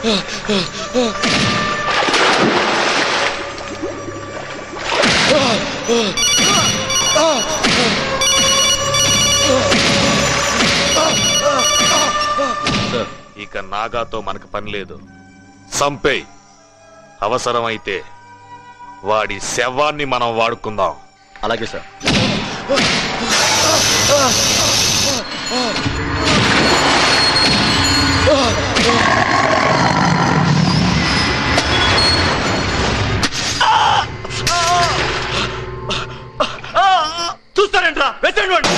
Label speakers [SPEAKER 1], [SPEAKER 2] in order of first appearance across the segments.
[SPEAKER 1] ఇక నాగాతో మనకు పని లేదు. సంపేయ్. అవసరమైతే వాడి శవాన్ని మనం వాడుకుందాం.
[SPEAKER 2] అలాగే సార్.
[SPEAKER 3] చూస్తారేంట్రా? వెచ్చండి.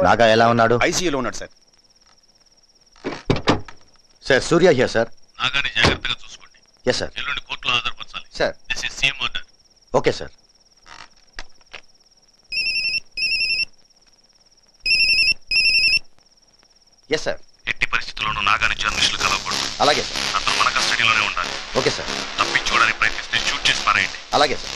[SPEAKER 2] నాగా ఎలా ఉన్నాడు?
[SPEAKER 4] ఐసీయూలో ఉన్నాడు sir.
[SPEAKER 2] Sir Surya here sir.
[SPEAKER 5] నాగాని జాగ్రత్తగా చూసుకోండి.
[SPEAKER 2] Yes sir.
[SPEAKER 5] ఎల్లుండి కోర్టులో హాజరుపరచాలి.
[SPEAKER 2] Sir.
[SPEAKER 5] This is CM order.
[SPEAKER 2] Okay sir. Yes sir.
[SPEAKER 5] ఎట్టి పరిస్థితుల్లోనూ నాగాని జర్నలిస్టులు కలవకూడదు.
[SPEAKER 2] అలాగే సార్.
[SPEAKER 5] అతను మన కస్టడీలోనే ఉండాలి.
[SPEAKER 2] Okay sir.
[SPEAKER 5] తప్పించుకోవడానికి ప్రయత్నిస్తే షూట్ చేసి పారేయండి.
[SPEAKER 2] అలాగే సార్.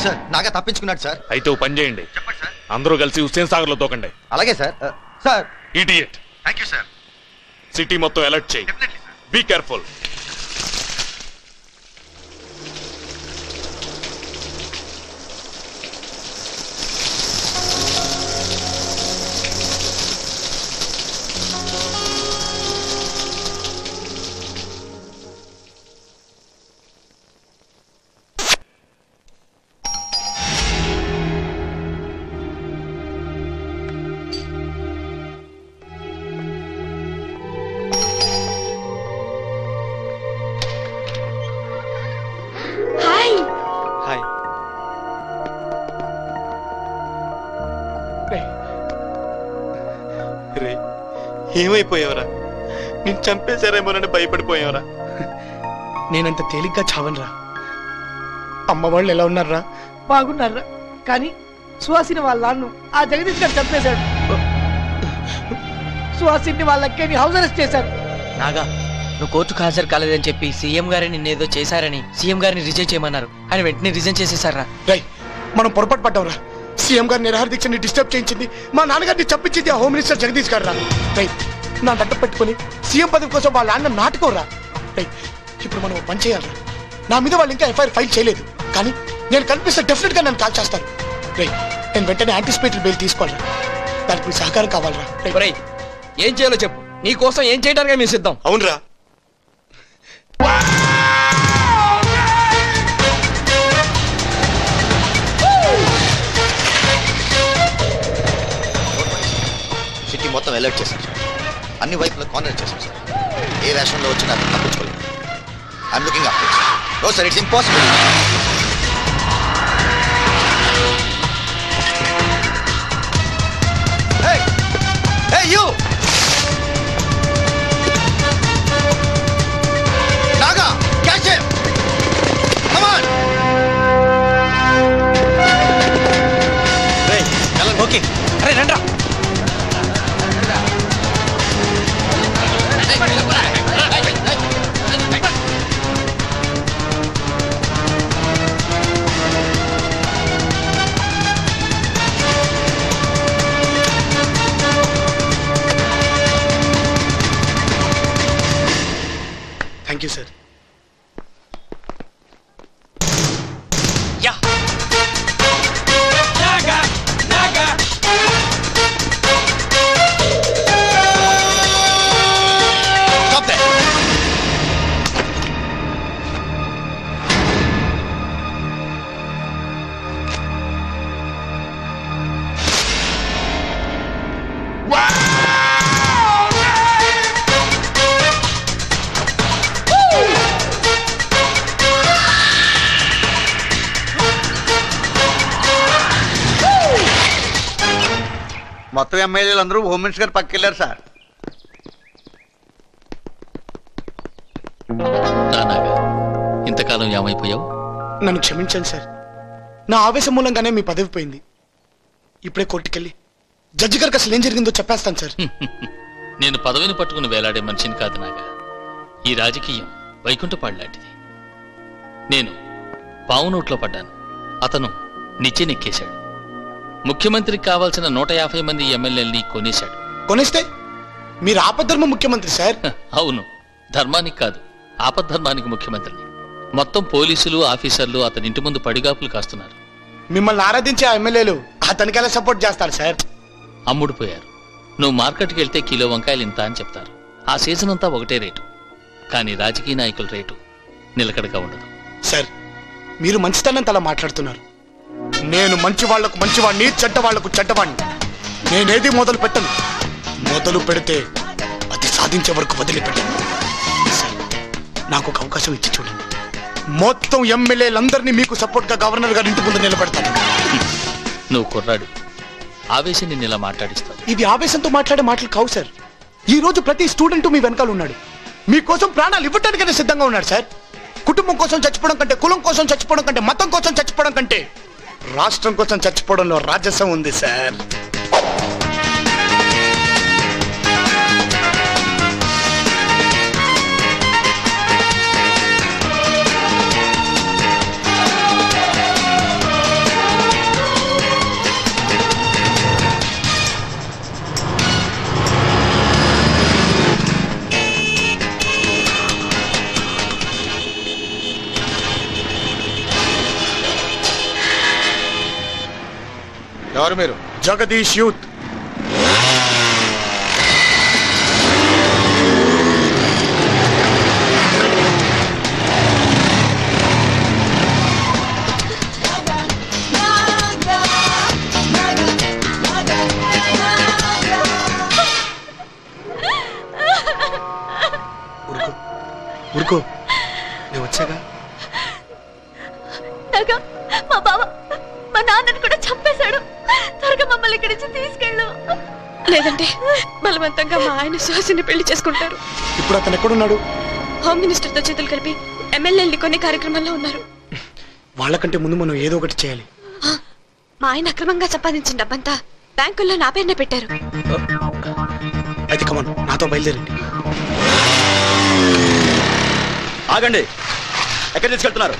[SPEAKER 2] సార్ నాగా తప్పించుకున్నాడు సార్.
[SPEAKER 1] అయితే ఓ పని చేయండి, అందరూ కలిసి హుస్సేన్ సాగర్ లో తోకండి.
[SPEAKER 2] అలాగే sir. Sir
[SPEAKER 1] idiot.
[SPEAKER 5] Thank you sir.
[SPEAKER 1] City మొత్తం అలర్ట్ చేయి. Be careful.
[SPEAKER 3] ఏమైపోయావరా? నేను చంపేశారేమోనని భయపడిపోయావరా? నేనంత తేలిగ్గా చావనరా. అమ్మ వాళ్ళు ఎలా ఉన్నారా?
[SPEAKER 4] బాగున్నారా? కానీ సుహాసిని వాళ్ళ నాన్ను ఆ జగదీష్ గారు చంపేశాడు. సుహాసిని వాళ్ళ అక్కని హౌస్ అరెస్ట్ చేశారు.
[SPEAKER 6] నాగా, నువ్వు కోర్టుకు హాజరు కాలేదని చెప్పి సీఎం గారిని నిన్నేదో చేశారని సీఎం గారిని రిజైన్ చేయమన్నారు. ఆయన వెంటనే రిజైన్ చేసేసారా?
[SPEAKER 3] రై, మనం పొరపాటు పడ్డావురా. సీఎం గారి నిరాహార దీక్షని డిస్టర్బ్ చేయించింది, మా నాన్నగారిని చంపించింది ఆ హోమ్ మినిస్టర్ జగదీష్ గారు రా. రై, నా దట్ట పెట్టుకుని సీఎం పదవి కోసం వాళ్ళ నాన్న నాటుకోరా. రై, ఇప్పుడు మనం పని చేయాలరా. నా మీద వాళ్ళు ఇంకా ఎఫ్ఐఆర్ ఫైల్ చేయలేదు, కానీ నేను కనిపిస్తే డెఫినెట్ గా నన్ను కాల్ చేస్తారు. రై, నేను వెంటనే యాంటిసిపేటరీ బెయిల్ తీసుకోవాలరా. దానికి మీ సహకారం కావాలరా.
[SPEAKER 6] రై, ఏం చేయాలో చెప్పు. నీ కోసం ఏం చేయడానికి మేము సిద్ధం.
[SPEAKER 3] అవునరా.
[SPEAKER 2] సిటీ మొత్తం అలర్ట్ చేశాం సార్. అన్ని వైపులా కార్నర్ చేశాం సార్. ఏ వేషంలో వచ్చినా తప్పించుకోలేదు. I'm looking after sir. No sir, it's impossible. Hey you! Naga, catch him! Come on! Hey,
[SPEAKER 6] okay. అరే రండ్రా.
[SPEAKER 3] Thank you sir.
[SPEAKER 6] Yeah.
[SPEAKER 2] stop there!
[SPEAKER 7] మొత్తం ఎమ్మెల్యేలు అందరూ హోమ్ మినిస్టర్ గారు పక్కకెళ్ళారు సార్.
[SPEAKER 8] ఇంతకాలం ఏమైపోయావు?
[SPEAKER 3] నన్ను క్షమించండి సార్. నా ఆవేశం మూలంగానే మీ పదవి పోయింది. ఇప్పుడే కోర్టుకెళ్ళి జడ్జి గారికి అసలు ఏం జరిగిందో చెప్పేస్తాను సార్.
[SPEAKER 8] నేను పదవిని పట్టుకుని వేలాడే మనిషిని కాదు నాగా. ఈ రాజకీయం వైకుంఠపాడు లాంటిది. నేను పావు నోట్లో పడ్డాను, అతను నిచ్చెనెక్కేశాడు. ముఖ్యమంత్రికి కావాల్సిన 150 మంది ఎమ్మెల్యేలని కొనేశాడు.
[SPEAKER 3] కొనేస్తే మీరు ఆపద్ధర్మ ముఖ్యమంత్రి సార్.
[SPEAKER 8] అవును, ధర్మానికి కాదు, ఆపద్ధర్మానికి ముఖ్యమంత్రిని. మొత్తం పోలీసులు ఆఫీసర్లు అతని ఇంటి ముందు పడిగాపులు కాస్తున్నారు.
[SPEAKER 3] మిమ్మల్ని ఆరాధించే ఆ ఎమ్మెల్యేలు అతనికి ఎలా సపోర్ట్ చేస్తారు సార్?
[SPEAKER 8] అమ్ముడుపోయారు. నువ్వు మార్కెట్కి వెళ్తే కిలో వంకాయలు ఇంత అని చెప్తారు. ఆ సీజన్ అంతా ఒకటే రేటు. కానీ రాజకీయ నాయకుల రేటు నిలకడగా ఉండదు.
[SPEAKER 3] సార్, మీరు మంచితనంతో అలా మాట్లాడుతున్నారు. నేను మంచి వాళ్లకు మంచివాడిని, చెడ్డ వాళ్లకు చెడ్డవాడిని. నేనేది మొదలు పెట్టను. మొదలు పెడితే అది సాధించే వరకు వదిలిపెట్టాను. సార్, నాకు ఒక అవకాశం ఇచ్చి చూడండి. మొత్తం ఎమ్మెల్యేలందరినీ మీకు సపోర్ట్ గా గవర్నర్ గారి ఇంటి ముందు నిలబెడతాను.
[SPEAKER 8] నువ్వు కుర్రాడు, ఆవేశం నిన్ను ఇలా మాట్లాడిస్తావు.
[SPEAKER 3] ఇది ఆవేశంతో మాట్లాడే మాటలు కావు సార్. ఈ రోజు ప్రతి స్టూడెంట్ మీ వెనకాల ఉన్నాడు. మీకోసం ప్రాణాలు ఇవ్వడానికైనా సిద్ధంగా ఉన్నాడు సార్. కుటుంబం కోసం చచ్చిపోవడం కంటే, కులం కోసం చచ్చిపోవడం కంటే, మతం కోసం చచ్చిపోవడం కంటే రాష్ట్రం కోసం చచ్చిపోవడంలో రాజసం ఉంది సార్. ఎవరు మీరు? జగదీష్ యూత్. ఊరుకో, నేను వచ్చాగా.
[SPEAKER 9] మా బావ మా నాన్నని కూడా చంపేశాడు. త్వరగా మమ్మల్ని ఇక్కడి నుంచి తీసుకెళ్ళు, లేదంటే బలవంతంగా మా ఆయన సుహాసిని పెళ్లి చేసుకుంటారు.
[SPEAKER 3] ఇప్పుడు అతను ఎక్కడున్నాడు?
[SPEAKER 9] హోమ్ మినిస్టర్ తో చేతులు కలిపి ఎమ్మెల్యేలు కొన్ని కార్యక్రమాల్లో ఉన్నారు.
[SPEAKER 3] వాళ్ళకంటే ముందు మనం ఏదో ఒకటి చేయాలి.
[SPEAKER 9] మా ఆయన అక్రమంగా సంపాదించిన డబ్బంతా బ్యాంకుల్లో నా పేరునే పెట్టారు.
[SPEAKER 3] అయితే కమన్, నాతో బయలుదేరండి.
[SPEAKER 2] ఆగండి, ఎక్కడ తీసుకెళ్తున్నారు?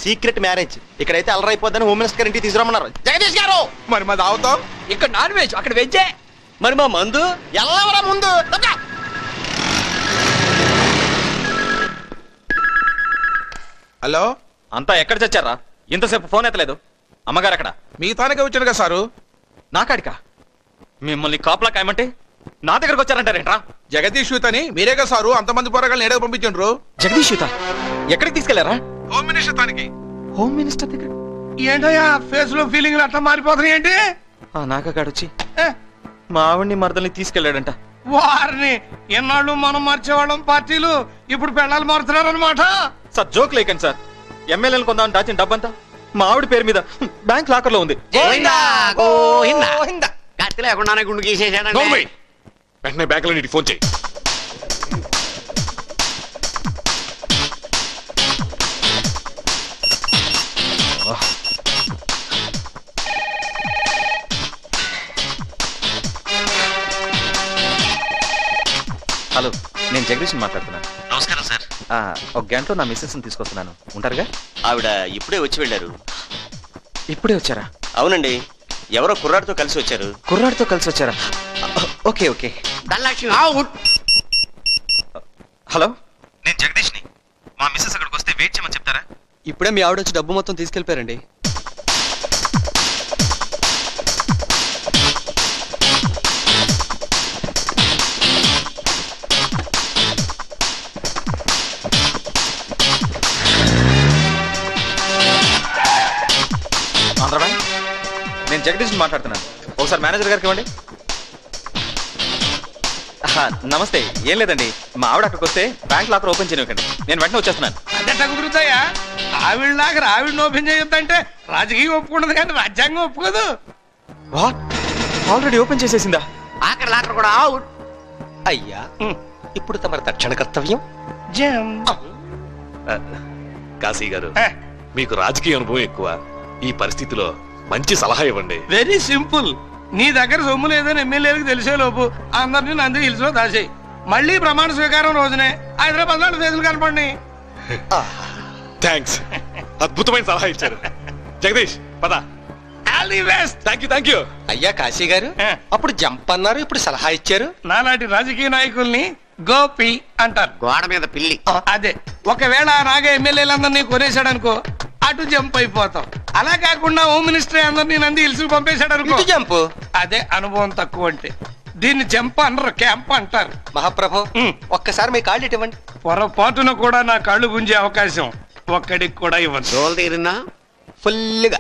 [SPEAKER 2] Secret marriage. ఇక్కడైతే అలరైపోద్దని హోమ్ మినిస్టర్ గారి ఇంటికి తీసుకురమ్మన్నారు. జగదీష్ గారు,
[SPEAKER 3] మరి మా దావుతాం
[SPEAKER 6] ఇక్కడ నాన్ వెజ్, అక్కడ వెజ్జే.
[SPEAKER 2] మరి మా మందు ఎల్లవరా ముందు.
[SPEAKER 3] హలో,
[SPEAKER 1] అంతా ఎక్కడ చచ్చారా? ఇంతసేపు ఫోన్ ఎత్తలేదు. అమ్మగారు అక్కడ
[SPEAKER 3] మీ తానకే వచ్చాడు కదా సారు.
[SPEAKER 1] నాకాడికా? మిమ్మల్ని కాపలా కాయమంటే నా దగ్గరకు వచ్చారంటారేంట్రా?
[SPEAKER 3] జగదీష్ యూత్ అని మీరేగా సారు అంతమంది పోరగాళ్ళని ఏడగా పంపించండ్రు.
[SPEAKER 1] జగదీష్ యూత ఎక్కడికి తీసుకెళ్లారా?
[SPEAKER 3] హోమ్ మినిస్టర్ తానికి.
[SPEAKER 1] హోమ్ మినిస్టర్ దగ్గర
[SPEAKER 4] ఏంటయ్యా ఫేస్ లో ఫీలింగ్ అట్లా మారిపోతున్నాయి ఏంటి?
[SPEAKER 1] నాకాడొచ్చి మా ఆవిడ్ని మరదల్ని తీసుకెళ్లాడంట.
[SPEAKER 4] వారిని ఎన్నాళ్ళు మనం మార్చేవాళ్ళం పార్టీలు, ఇప్పుడు పెళ్ళాలు మారుతున్నారు అనమాట.
[SPEAKER 1] సార్ జోక్ లేకండి సార్. ఎమ్మెల్యేలు కొందామని దాచిన డబ్బంతా మా ఆవిడ పేరు మీద బ్యాంక్ లాకర్ లో ఉంది.
[SPEAKER 7] లేకుండానే గుండు గీసేసాడండి.
[SPEAKER 1] వెంటనే బ్యాంకులో నీకు ఫోన్ చేయి.
[SPEAKER 10] హలో, నేను జగదీష్ మాట్లాడుతున్నాను.
[SPEAKER 5] నమస్కారం సార్.
[SPEAKER 10] ఒక గంటలో నా మిస్సెస్ని తీసుకొస్తున్నాను, ఉంటారుగా?
[SPEAKER 2] ఆవిడ ఇప్పుడే వచ్చి వెళ్ళారు.
[SPEAKER 10] ఇప్పుడే వచ్చారా?
[SPEAKER 2] అవునండి, ఎవరో కుర్రాడితో కలిసి వచ్చారు.
[SPEAKER 10] కుర్రాడితో కలిసి వచ్చారా? Okay okay. హలో,
[SPEAKER 5] నేను జగదీష్ని. మా మిస్సెస్ అక్కడికి వస్తే వెయిట్ చేయమని చెప్తారా?
[SPEAKER 6] ఇప్పుడే మీ ఆవిడ వచ్చి డబ్బు మొత్తం తీసుకెళ్ళిపోయారండి.
[SPEAKER 1] ఆంధ్ర బ్యాంక్, నేను జగదీష్ మాట్లాడుతున్నాను. ఒకసారి మేనేజర్ గారికి ఇవ్వండి. నమస్తే. ఏం లేదండి, మా ఆవిడ అక్కడికి వస్తే బ్యాంక్ లాకర్ ఓపెన్ చేయనివ్వకండి. నేను వెంటనే వచ్చేస్తున్నాను.
[SPEAKER 4] అదే కుదురుతాయా? ఆవిడ లాగా ఆవిడని ఓపెన్ చేయొద్దంటే రాజకీయం ఒప్పుకుంటది కానీ రాజ్యాంగం ఒప్పుకోదు.
[SPEAKER 1] వాట్, ఆల్రెడీ ఓపెన్ చేసేసిందా?
[SPEAKER 7] ఆఖరి లాకర్ కూడా అవుట్.
[SPEAKER 2] అయ్యా, ఇప్పుడు తమరి తక్షణ కర్తవ్యం.
[SPEAKER 1] కాశీ గారు, మీకు రాజకీయ అనుభవం ఎక్కువ. ఈ పరిస్థితిలో మంచి సలహా ఇవ్వండి.
[SPEAKER 4] Very simple. నీ దగ్గర సొమ్ము లేదని ఎమ్మెల్యేలకు తెలిసే లోపు అందరినీ నంది హిల్స్ లో దాచేయి. మళ్ళీ ప్రమాణ స్వీకారం రోజునే హైదరాబాద్ లో ఫేసులు కనపడి.
[SPEAKER 1] థ్యాంక్స్, అద్భుతమైన సలహా ఇచ్చారు. జగదీష్ పద.
[SPEAKER 4] All the best.
[SPEAKER 1] Thank you.
[SPEAKER 2] అయ్యా కాశీ గారు, అప్పుడు జంప్ అన్నారు, ఇప్పుడు సలహా ఇచ్చారు.
[SPEAKER 4] నాలాంటి రాజకీయ నాయకుల్ని గోపి అంటారు.
[SPEAKER 7] గోడ మీద పిల్లి.
[SPEAKER 4] అదే, ఒకవేళ నాగా ఎమ్మెల్యేలందరినీ కొనేసాడు అనుకో, అటు జంప్ అయిపోతాం. అలా కాకుండా హోమ్ మినిస్టర్ అందరినీ నంది హిల్స్ పంపేశాడు అనుకో,
[SPEAKER 2] జంప్.
[SPEAKER 4] అదే అనుభవం తక్కువ అంటే. దీన్ని జంప్ అనరు, క్యాంప్ అంటారు.
[SPEAKER 2] మహాప్రభు, ఒక్కసారి మీ కాళ్ళు ఇవ్వండి.
[SPEAKER 4] పొరపాటున కూడా నా కళ్ళు గుంజే అవకాశం ఒక్కడికి కూడా ఇవ్వను.
[SPEAKER 7] తోలు తీరిందా?
[SPEAKER 2] ఫుల్గా